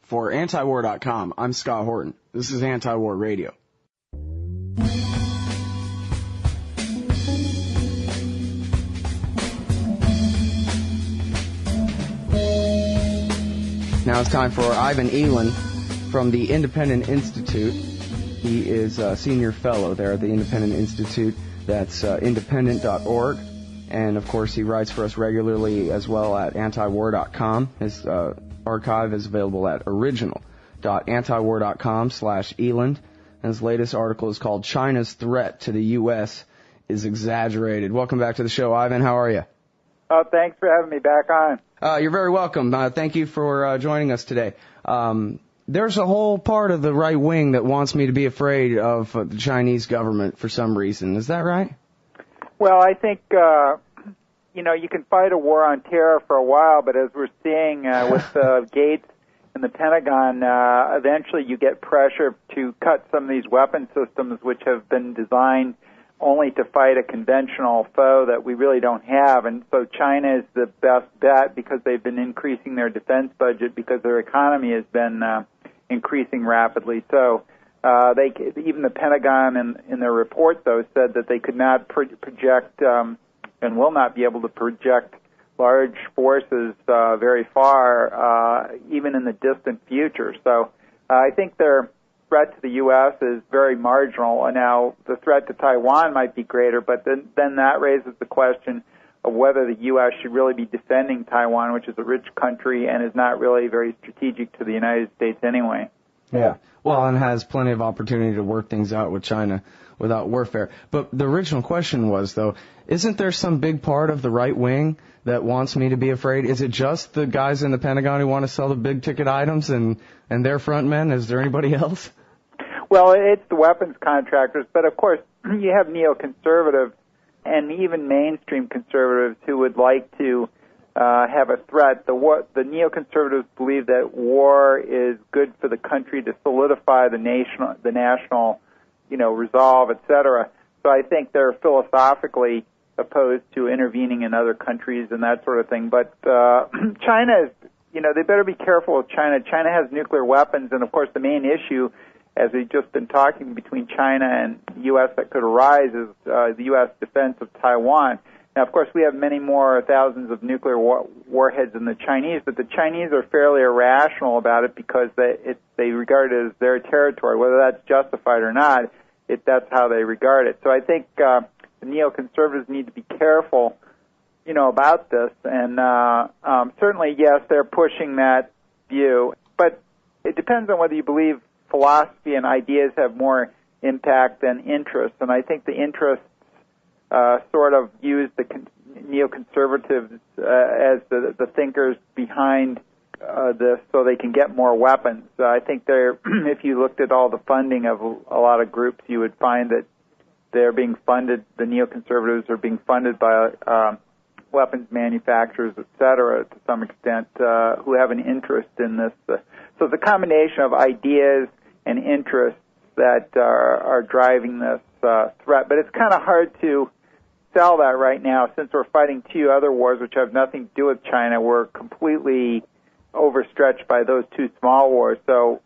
For antiwar.com, I'm Scott Horton. This is Anti-War Radio. Now it's time for Ivan Eland from the Independent Institute. He is a senior fellow there at the Independent Institute. That's independent.org. And, of course, he writes for us regularly as well at antiwar.com. His archive is available at original.antiwar.com/Eland. And his latest article is called China's Threat to the U.S. is Exaggerated. Welcome back to the show, Ivan. How are you? Oh, thanks for having me back on. You're very welcome. Thank you for joining us today. There's a whole part of the right wing that wants me to be afraid of the Chinese government for some reason. Is that right? Well, I think, you can fight a war on terror for a while, but as we're seeing with Gates and the Pentagon, eventually you get pressure to cut some of these weapon systems which have been designed only to fight a conventional foe that we really don't have. And so China is the best bet because they've been increasing their defense budget because their economy has been increasing rapidly. So even the Pentagon in their report, though, said that they could not project and will not be able to project large forces very far, even in the distant future. So I think their threat to the U.S. is very marginal. And now the threat to Taiwan might be greater, but then that raises the question of whether the U.S. should really be defending Taiwan, which is a rich country and is not really very strategic to the United States anyway. Yeah. Well, and has plenty of opportunity to work things out with China without warfare. But the original question was, though, isn't there some big part of the right wing that wants me to be afraid? Is it just the guys in the Pentagon who want to sell the big-ticket items and their front men? Is there anybody else? Well, it's the weapons contractors, but of course you have neoconservatives and even mainstream conservatives who would like to have a threat. The neoconservatives believe that war is good for the country to solidify the national, resolve, etc. So I think they're philosophically opposed to intervening in other countries and that sort of thing. But China is, they better be careful with China. China has nuclear weapons, and of course the main issue, as we've just been talking, between China and the U.S. that could arise is the U.S. defense of Taiwan. Now, of course, we have many more thousands of nuclear warheads than the Chinese, but the Chinese are fairly irrational about it because they regard it as their territory. Whether that's justified or not, that's how they regard it. So I think the neoconservatives need to be careful, about this. And certainly, yes, they're pushing that view, but it depends on whether you believe philosophy and ideas have more impact than interests. And I think the interests sort of use the neoconservatives as the thinkers behind this so they can get more weapons. I think if you looked at all the funding of a lot of groups, you would find that they're being funded, the neoconservatives are being funded by weapons manufacturers, et cetera, to some extent, who have an interest in this. So it's a combination of ideas and interests that are driving this threat. But it's kind of hard to sell that right now since we're fighting two other wars which have nothing to do with China. We're completely overstretched by those two small wars. So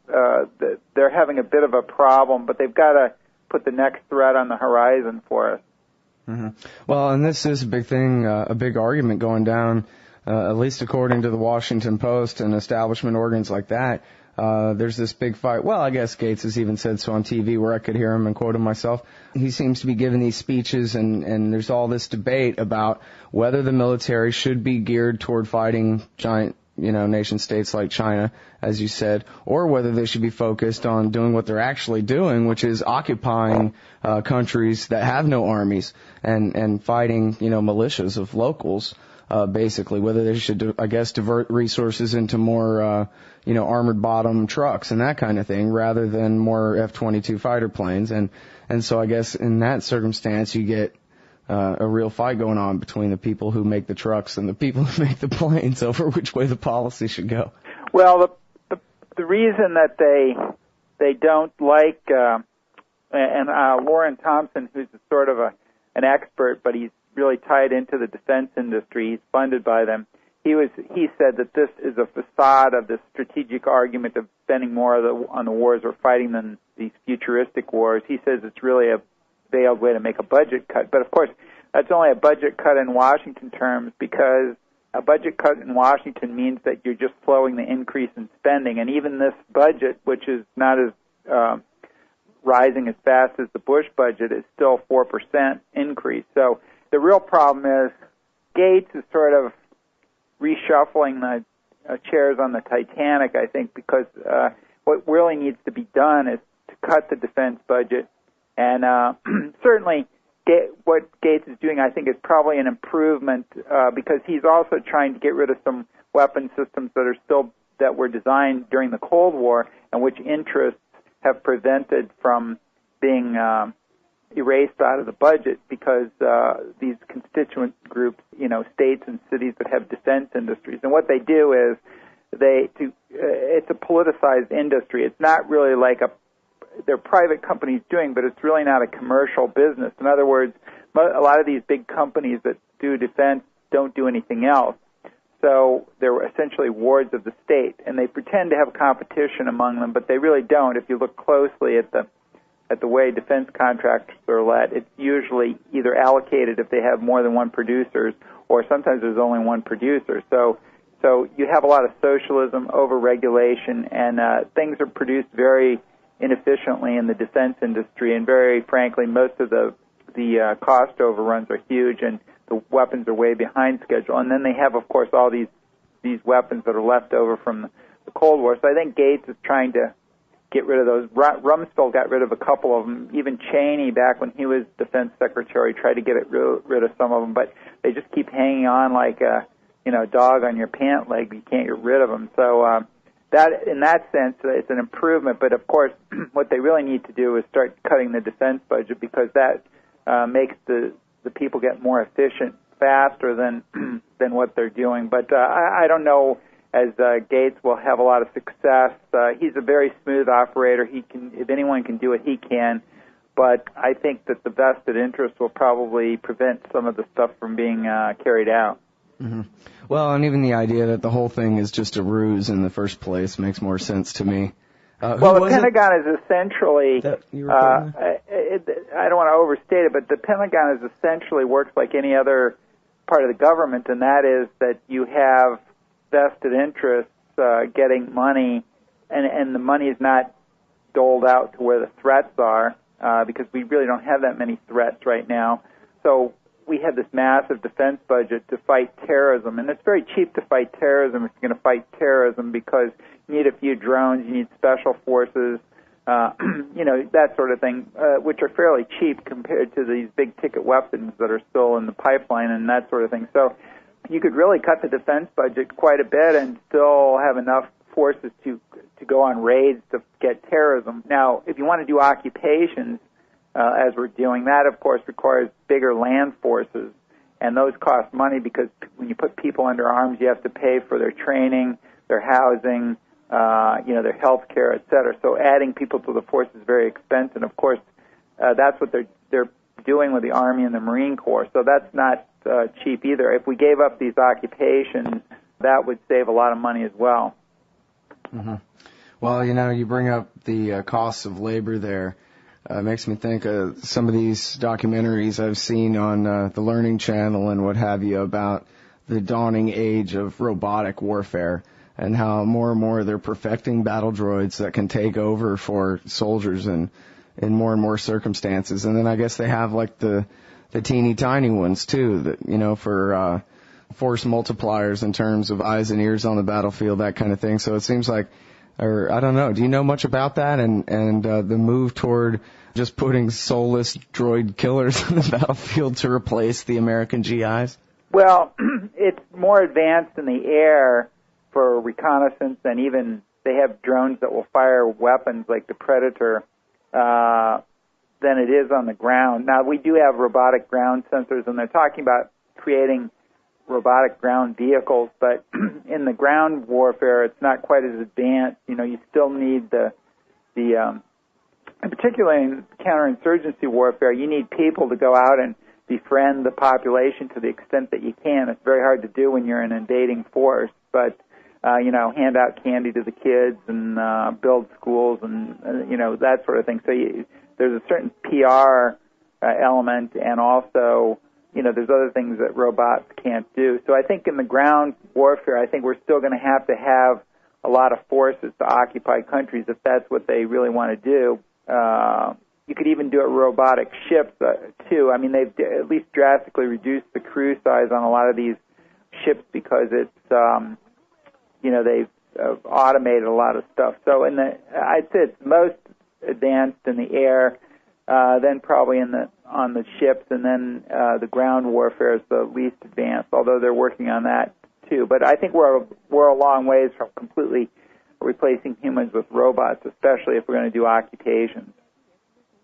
they're having a bit of a problem, but they've got to put the next threat on the horizon for us. Mm-hmm. Well, and this is a big thing, a big argument going down, at least according to the Washington Post and establishment organs like that. There's this big fight. Well, I guess Gates has even said so on TV where I could hear him and quote him myself. He seems to be giving these speeches, and there's all this debate about whether the military should be geared toward fighting giant, nation states like China, as you said, or whether they should be focused on doing what they're actually doing, which is occupying countries that have no armies and fighting, militias of locals. Basically, whether they should, divert resources into more, armored bottom trucks and that kind of thing, rather than more F-22 fighter planes. And so I guess in that circumstance, you get a real fight going on between the people who make the trucks and the people who make the planes over which way the policy should go. Well, the reason that they don't like, and Lauren Thompson, who's sort of an expert, but he's really tied into the defense industry. He's funded by them. he said that this is a facade of the strategic argument of spending more on the wars we're fighting than these futuristic wars. He says it's really a veiled way to make a budget cut. But, of course, that's only a budget cut in Washington terms, because a budget cut in Washington means that you're just slowing the increase in spending. And even this budget, which is not as rising as fast as the Bush budget, is still 4% increase. So the real problem is Gates is sort of reshuffling the chairs on the Titanic, I think, because what really needs to be done is to cut the defense budget. And certainly what Gates is doing, I think, is probably an improvement because he's also trying to get rid of some weapon systems that were designed during the Cold War and which interests have prevented from being erased out of the budget because these constituent groups, states and cities that have defense industries. And what they do is it's a politicized industry. It's not really like they're private companies doing, but it's really not a commercial business. In other words, a lot of these big companies that do defense don't do anything else. So they're essentially wards of the state, and they pretend to have competition among them, but they really don't. If you look closely at the way defense contracts are let, it's usually either allocated if they have more than one producer, or sometimes there's only one producer. So you have a lot of socialism, over-regulation, and things are produced very inefficiently in the defense industry, and very frankly, most of the cost overruns are huge, and the weapons are way behind schedule. And then they have, of course, all these weapons that are left over from the Cold War. So I think Gates is trying to get rid of those. Rumsfeld got rid of a couple of them. Even Cheney, back when he was defense secretary, tried to get rid of some of them, but they just keep hanging on like a dog on your pant leg. You can't get rid of them. So that, in that sense, it's an improvement. But of course, what they really need to do is start cutting the defense budget, because that makes the people get more efficient faster than what they're doing. But I don't know as Gates will have a lot of success. He's a very smooth operator. He can, if anyone can do it, he can. But I think that the vested interest will probably prevent some of the stuff from being carried out. Mm-hmm. Well, and even the idea that the whole thing is just a ruse in the first place makes more sense to me. Well, the Pentagon is essentially, I don't want to overstate it, but the Pentagon is essentially works like any other part of the government, and that is that you have vested interests getting money, and the money is not doled out to where the threats are, because we really don't have that many threats right now. So we have this massive defense budget to fight terrorism, and it's very cheap to fight terrorism if you're going to fight terrorism, because you need a few drones, you need special forces, that sort of thing, which are fairly cheap compared to these big-ticket weapons that are still in the pipeline and that sort of thing. So you could really cut the defense budget quite a bit and still have enough forces to go on raids to get terrorism. Now, if you want to do occupations, as we're doing, that, of course, requires bigger land forces, and those cost money because when you put people under arms, you have to pay for their training, their housing, their health care, et cetera. So adding people to the force is very expensive. Of course, that's what they're doing with the Army and the Marine Corps. So that's not cheap either. If we gave up these occupations, that would save a lot of money as well. Mm-hmm. Well, you bring up the costs of labor there. Makes me think of some of these documentaries I've seen on the Learning Channel and what have you about the dawning age of robotic warfare and how more and more they're perfecting battle droids that can take over for soldiers in more and more circumstances. And then I guess they have like the teeny tiny ones too that, for force multipliers in terms of eyes and ears on the battlefield, that kind of thing. So it seems like, or I don't know, do you know much about that and the move toward just putting soulless droid killers on the battlefield to replace the American GIs? Well, it's more advanced in the air for reconnaissance, and even they have drones that will fire weapons like the Predator than it is on the ground. Now, we do have robotic ground sensors, and they're talking about creating robotic ground vehicles, but in the ground warfare, it's not quite as advanced. You still need and particularly in counterinsurgency warfare, you need people to go out and befriend the population to the extent that you can. It's very hard to do when you're an invading force, but hand out candy to the kids and build schools and that sort of thing. So there's a certain PR element, and also there's other things that robots can't do. So I think in the ground warfare, I think we're still going to have a lot of forces to occupy countries if that's what they really want to do. You could even do it with robotic ships, too. I mean, they've at least drastically reduced the crew size on a lot of these ships because it's, they've automated a lot of stuff. So I'd say it's most advanced in the air, then probably on the ships, and then the ground warfare is the least advanced, although they're working on that, too. But I think we're a long ways from completely replacing humans with robots, especially if we're going to do occupations.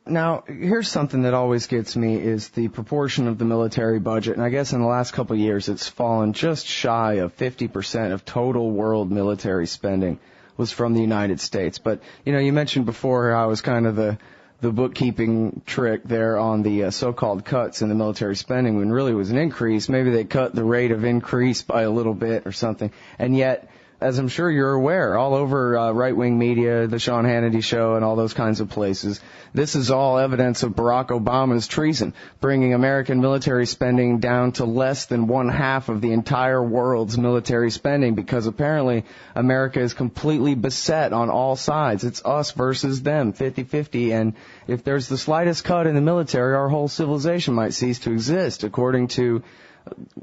Now, here's something that always gets me is the proportion of the military budget. And I guess in the last couple of years, it's fallen just shy of 50% of total world military spending was from the United States. But, you mentioned before how it was kind of the bookkeeping trick there on the so-called cuts in the military spending when really it was an increase. Maybe they cut the rate of increase by a little bit or something. And yet, as I'm sure you're aware, all over right-wing media, the Sean Hannity show, and all those kinds of places, this is all evidence of Barack Obama's treason, bringing American military spending down to less than 1/2 of the entire world's military spending, because apparently America is completely beset on all sides. It's us versus them, 50-50, and if there's the slightest cut in the military, our whole civilization might cease to exist, according to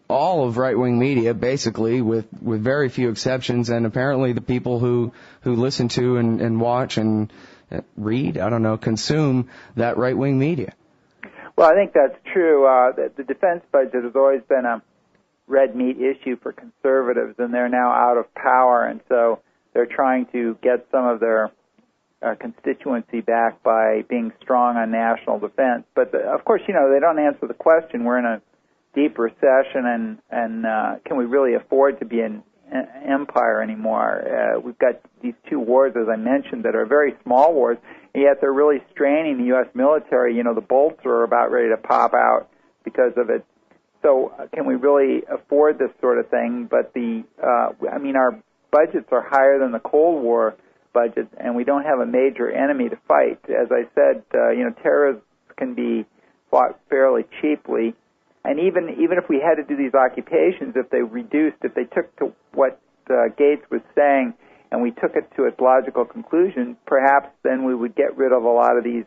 all of right-wing media, basically, with very few exceptions, and apparently the people who listen to and watch and read, consume that right-wing media. Well, I think that's true. The defense budget has always been a red meat issue for conservatives, and they're now out of power, and so they're trying to get some of their constituency back by being strong on national defense. But, of course, they don't answer the question. We're in a deep recession, and can we really afford to be an empire anymore? We've got these two wars, as I mentioned, that are very small wars, and yet they're really straining the U.S. military. The bolts are about ready to pop out because of it. So can we really afford this sort of thing? But our budgets are higher than the Cold War budget, and we don't have a major enemy to fight. As I said, terrorists can be fought fairly cheaply. And even if we had to do these occupations, if they took to what Gates was saying and we took it to its logical conclusion, perhaps then we would get rid of a lot of these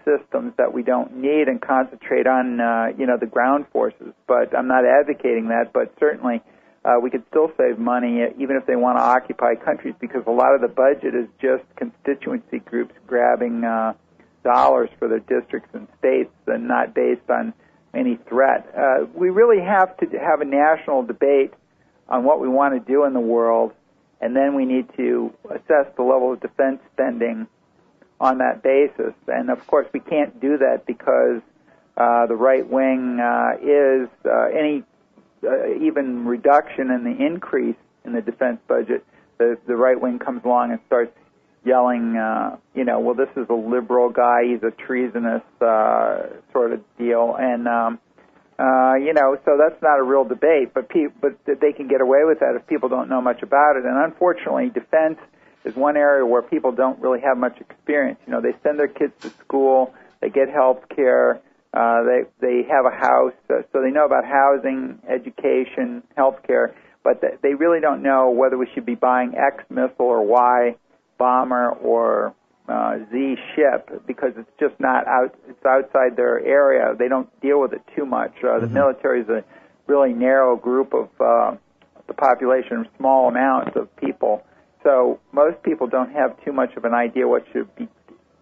systems that we don't need and concentrate on, the ground forces. But I'm not advocating that, but certainly we could still save money even if they want to occupy countries, because a lot of the budget is just constituency groups grabbing dollars for their districts and states and not based on any threat. We really have to have a national debate on what we want to do in the world, and then we need to assess the level of defense spending on that basis. And, of course, we can't do that because the right wing is any even reduction in the increase in the defense budget, the right wing comes along and starts yelling, well, this is a liberal guy, he's a treasonous sort of deal, and so that's not a real debate. But they can get away with that if people don't know much about it. And unfortunately, defense is one area where people don't really have much experience. They send their kids to school, they get health care, they have a house, so they know about housing, education, health care, but they really don't know whether we should be buying X missile or Y bomber or Z ship, because it's just not it's outside their area. They don't deal with it too much. The military is a really narrow group of the population, small amounts of people. So most people don't have too much of an idea what should be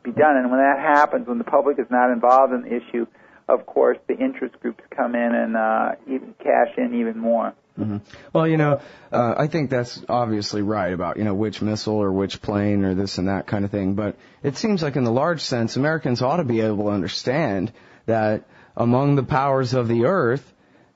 done. And when that happens, when the public is not involved in the issue, of course, the interest groups come in and even cash in even more. Mm-hmm. Well, I think that's obviously right about, which missile or which plane or this and that kind of thing. But it seems like in the large sense, Americans ought to be able to understand that among the powers of the earth,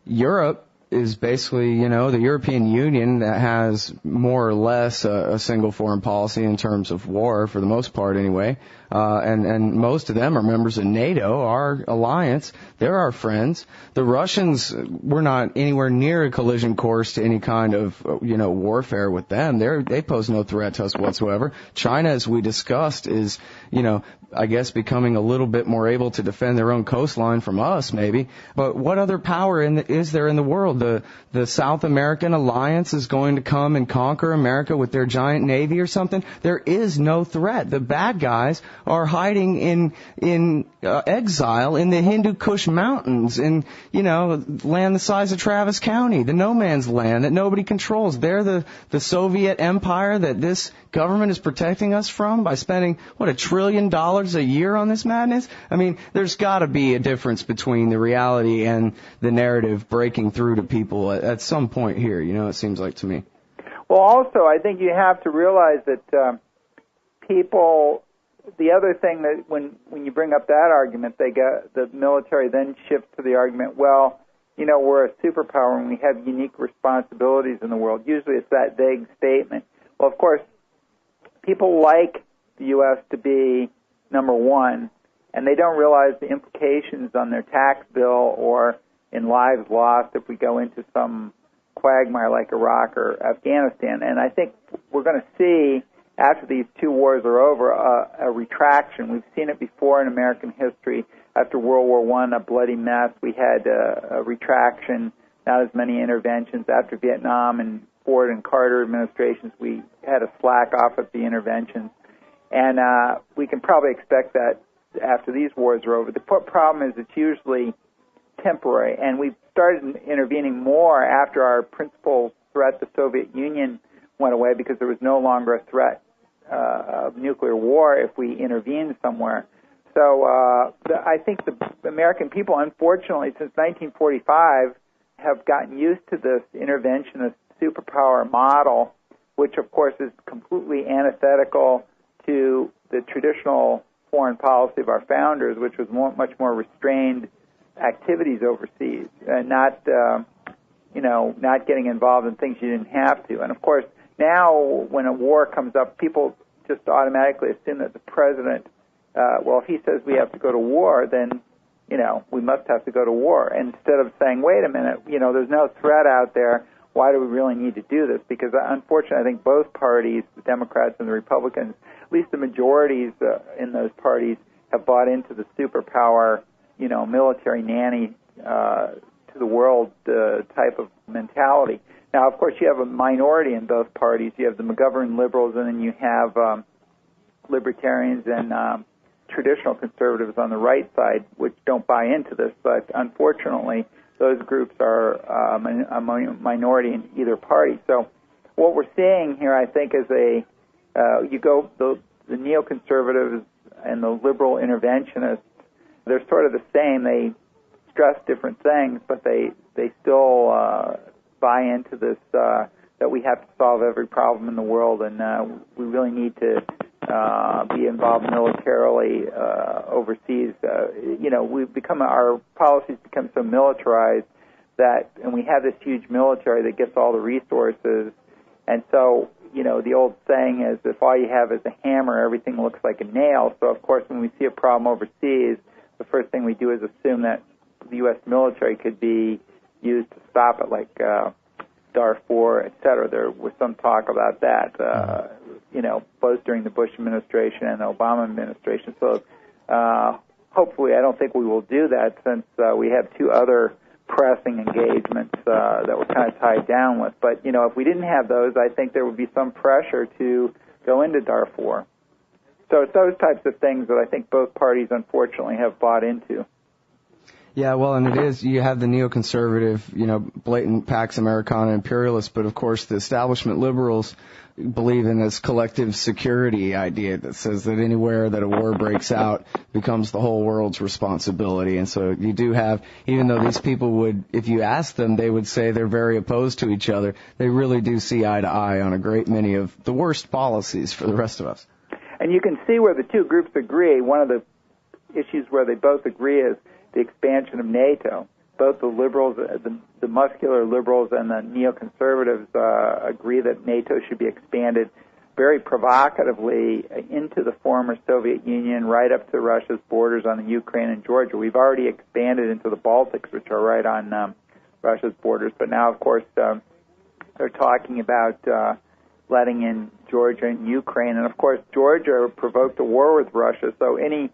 Europe is basically, the European Union that has more or less a single foreign policy in terms of war, for the most part anyway. And most of them are members of NATO, our alliance. They're our friends. The Russians, we're not anywhere near a collision course to any kind of, warfare with them. They pose no threat to us whatsoever. China, as we discussed, is, I guess becoming a little bit more able to defend their own coastline from us, maybe. But what other power is there in the world? The South American alliance is going to come and conquer America with their giant navy or something? There is no threat. The bad guys are hiding in exile in the Hindu Kush mountains, in land the size of Travis County, the no man's land that nobody controls. They're the Soviet empire that this government is protecting us from by spending $1 trillion a year on this madness. I mean, there's got to be a difference between the reality and the narrative breaking through to people at some point here. It seems like to me. Well, also, I think you have to realize that people. The other thing that when you bring up that argument, the military then shifts to the argument, well, we're a superpower and we have unique responsibilities in the world. Usually it's that vague statement. Well, of course, people like the U.S. to be number one, and they don't realize the implications on their tax bill or in lives lost if we go into some quagmire like Iraq or Afghanistan. And I think we're going to see, after these two wars are over, a retraction. We've seen it before in American history. After World War I, a bloody mess. We had a retraction, not as many interventions. After Vietnam and Ford and Carter administrations, we had a slack off of the interventions. And we can probably expect that after these wars are over. The problem is it's usually temporary, and we've started intervening more after our principal threat, the Soviet Union, went away because there was no longer a threat of nuclear war if we intervened somewhere. So I think the American people, unfortunately, since 1945, have gotten used to this interventionist superpower model, which, of course, is completely antithetical to the traditional foreign policy of our founders, which was much more restrained activities overseas, and not getting involved in things you didn't have to. And, of course, now when a war comes up, people just automatically assume that the president, if he says we have to go to war, then, we must have to go to war. And instead of saying, wait a minute, there's no threat out there, why do we really need to do this? Because, unfortunately, I think both parties, the Democrats and the Republicans, at least the majorities in those parties, have bought into the superpower, military nanny to the world type of mentality. Now, of course, you have a minority in both parties. You have the McGovern liberals, and then you have libertarians and traditional conservatives on the right side, which don't buy into this. But unfortunately, those groups are a minority in either party. So what we're seeing here, I think, is the neoconservatives and the liberal interventionists, they're sort of the same. They stress different things, but they still buy into this that we have to solve every problem in the world, and we really need to be involved militarily overseas. Our policies become so militarized and we have this huge military that gets all the resources, and so the old saying is, if all you have is a hammer, everything looks like a nail. So of course, when we see a problem overseas, the first thing we do is assume that the U.S. military could be used to stop it, like Darfur, et cetera. There was some talk about that, both during the Bush administration and the Obama administration. So hopefully, I don't think we will do that, since we have two other pressing engagements that we're kind of tied down with. But, if we didn't have those, I think there would be some pressure to go into Darfur. So it's those types of things that I think both parties, unfortunately, have bought into. Yeah, well, and it is, you have the neoconservative, blatant Pax Americana imperialists, but of course the establishment liberals believe in this collective security idea that says that anywhere that a war breaks out becomes the whole world's responsibility. And so you do have, even though these people would, if you ask them, they would say they're very opposed to each other, they really do see eye to eye on a great many of the worst policies for the rest of us. And you can see where the two groups agree. One of the issues where they both agree is the expansion of NATO. both the liberals, the muscular liberals, and the neoconservatives agree that NATO should be expanded very provocatively into the former Soviet Union, right up to Russia's borders on the Ukraine and Georgia. We've already expanded into the Baltics, which are right on Russia's borders, but now, of course, they're talking about letting in Georgia and Ukraine. And, of course, Georgia provoked a war with Russia, so any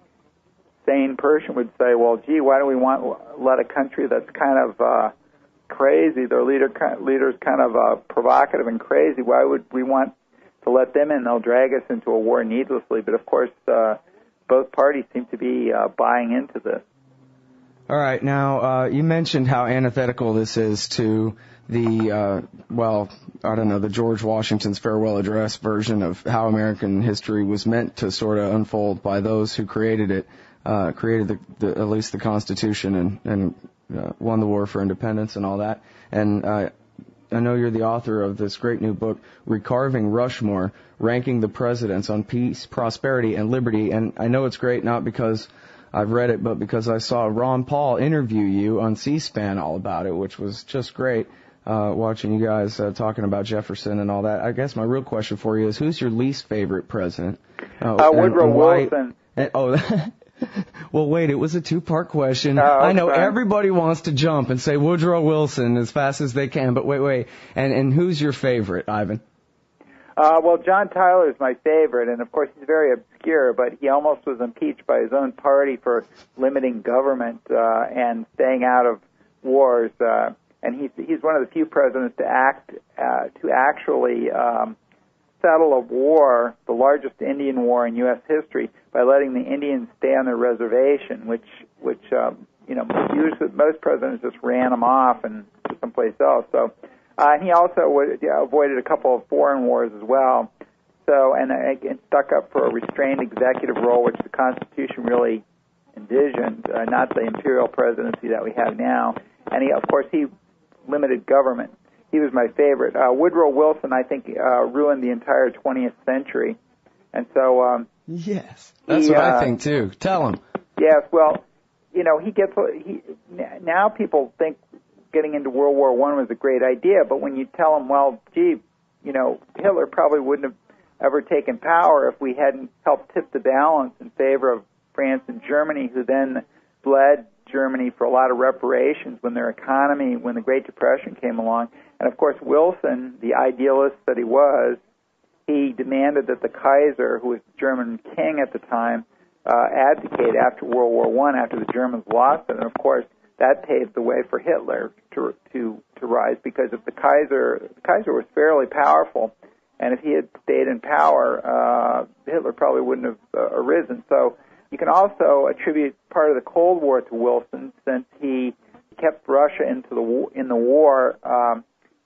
sane person would say, well, gee, why do we let a country that's kind of crazy, their leader's kind of provocative and crazy, why would we want to let them in? They'll drag us into a war needlessly. But, of course, both parties seem to be buying into this. All right. Now, you mentioned how antithetical this is to the, the George Washington's farewell address version of how American history was meant to sort of unfold by those who created it, created at least the Constitution and won the war for independence and all that. And I know you're the author of this great new book, Recarving Rushmore, ranking the presidents on peace, prosperity, and liberty. And I know it's great not because I've read it, but because I saw Ron Paul interview you on C-SPAN all about it, which was just great, watching you guys talking about Jefferson and all that. I guess my real question for you is, who's your least favorite president? Woodrow Wilson. Well, wait, it was a two-part question. I know everybody wants to jump and say Woodrow Wilson as fast as they can, but wait. And who's your favorite, Ivan? Well, John Tyler is my favorite, and of course he's very obscure, but he almost was impeached by his own party for limiting government and staying out of wars. And he's one of the few presidents to actually settle a war, the largest Indian war in U.S. history, by letting the Indians stay on their reservation, which usually most presidents just ran them off and to someplace else. So, and he also avoided a couple of foreign wars as well. So, and stuck up for a restrained executive role, which the Constitution really envisioned, not the imperial presidency that we have now. And he limited government. He was my favorite. Woodrow Wilson, I think, ruined the entire 20th century. And so... yes, that's what I think, too. Tell him. Yes, well, now people think getting into World War I was a great idea, but when you tell them, well, gee, Hitler probably wouldn't have ever taken power if we hadn't helped tip the balance in favor of France and Germany, who then bled Germany for a lot of reparations when the Great Depression came along. And, of course, Wilson, the idealist that he was, he demanded that the Kaiser, who was the German king at the time, abdicate after World War I, after the Germans lost it. And, of course, that paved the way for Hitler to rise, because if the Kaiser was fairly powerful, and if he had stayed in power, Hitler probably wouldn't have arisen. So you can also attribute part of the Cold War to Wilson, since he kept Russia in the war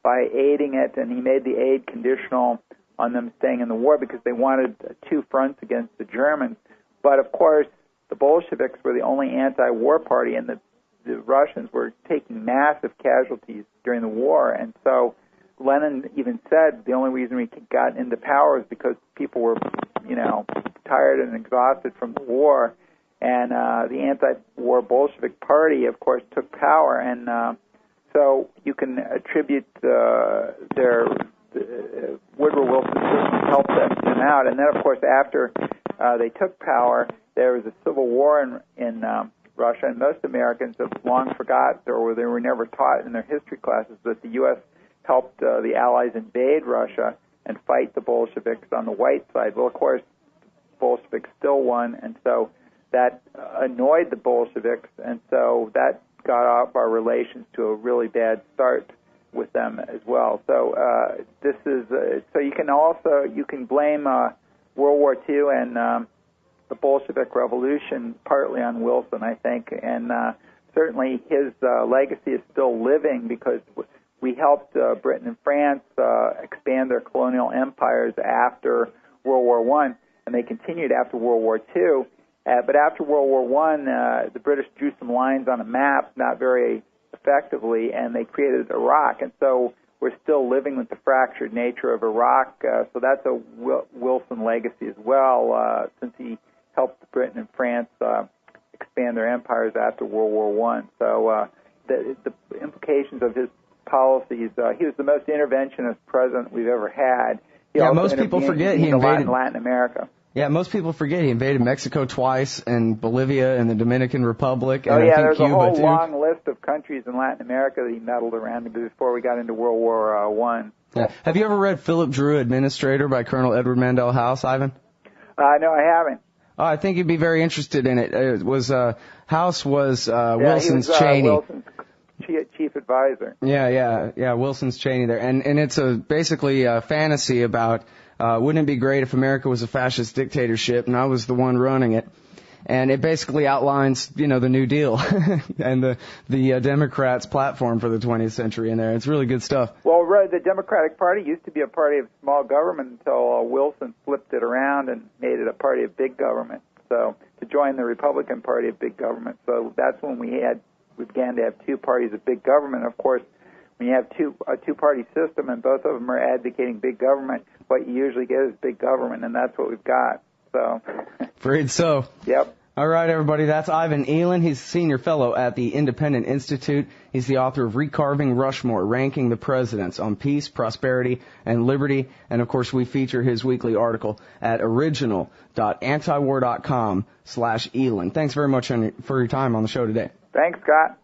by aiding it, and he made the aid conditional on them staying in the war because they wanted two fronts against the Germans. But, of course, the Bolsheviks were the only anti-war party, and the Russians were taking massive casualties during the war. And so Lenin even said the only reason we got into power is because people were, tired and exhausted from the war. And the anti-war Bolshevik party, of course, took power. And so you can attribute Woodrow Wilson helped them out. And then, of course, after they took power, there was a civil war in Russia, and most Americans have long forgotten, or they were never taught in their history classes, that the U.S. helped the Allies invade Russia and fight the Bolsheviks on the white side. Well, of course, the Bolsheviks still won, and so that annoyed the Bolsheviks, and so that got off our relations to a really bad start with them as well. So this is so you can blame World War II and the Bolshevik Revolution partly on Wilson, I think, and certainly his legacy is still living because we helped Britain and France expand their colonial empires after World War I, and they continued after World War II. But after World War I, the British drew some lines on a map, not very effectively, and they created Iraq. And so we're still living with the fractured nature of Iraq. So that's a Wilson legacy as well, since he helped Britain and France expand their empires after World War I. So the implications of his policies. He was the most interventionist president we've ever had. Most people forget he invaded Latin America. Yeah, most people forget he invaded Mexico twice, and Bolivia, and the Dominican Republic, and there's Cuba, a whole too. long list of countries in Latin America that he meddled around before we got into World War One. Yeah. Have you ever read Philip Drew, Administrator by Colonel Edward Mandell House, Ivan? No, I haven't. Oh, I think you'd be very interested in it. It was House was Wilson's he was, Cheney. Wilson's chief advisor. Yeah. Wilson's Cheney there, and it's basically a fantasy about. Wouldn't it be great if America was a fascist dictatorship and I was the one running it? And it basically outlines, the New Deal and the Democrats' platform for the 20th century in there. It's really good stuff. Well, the Democratic Party used to be a party of small government until Wilson flipped it around and made it a party of big government. So to join the Republican Party of big government. So that's when we began to have two parties of big government. Of course, when you have a two-party system and both of them are advocating big government, what you usually get is big government, and that's what we've got. So. Afraid so. Yep. All right, everybody, that's Ivan Eland. He's a senior fellow at the Independent Institute. He's the author of Recarving Rushmore, Ranking the Presidents on Peace, Prosperity, and Liberty. And, of course, we feature his weekly article at original.antiwar.com/Eland. Thanks very much for your time on the show today. Thanks, Scott.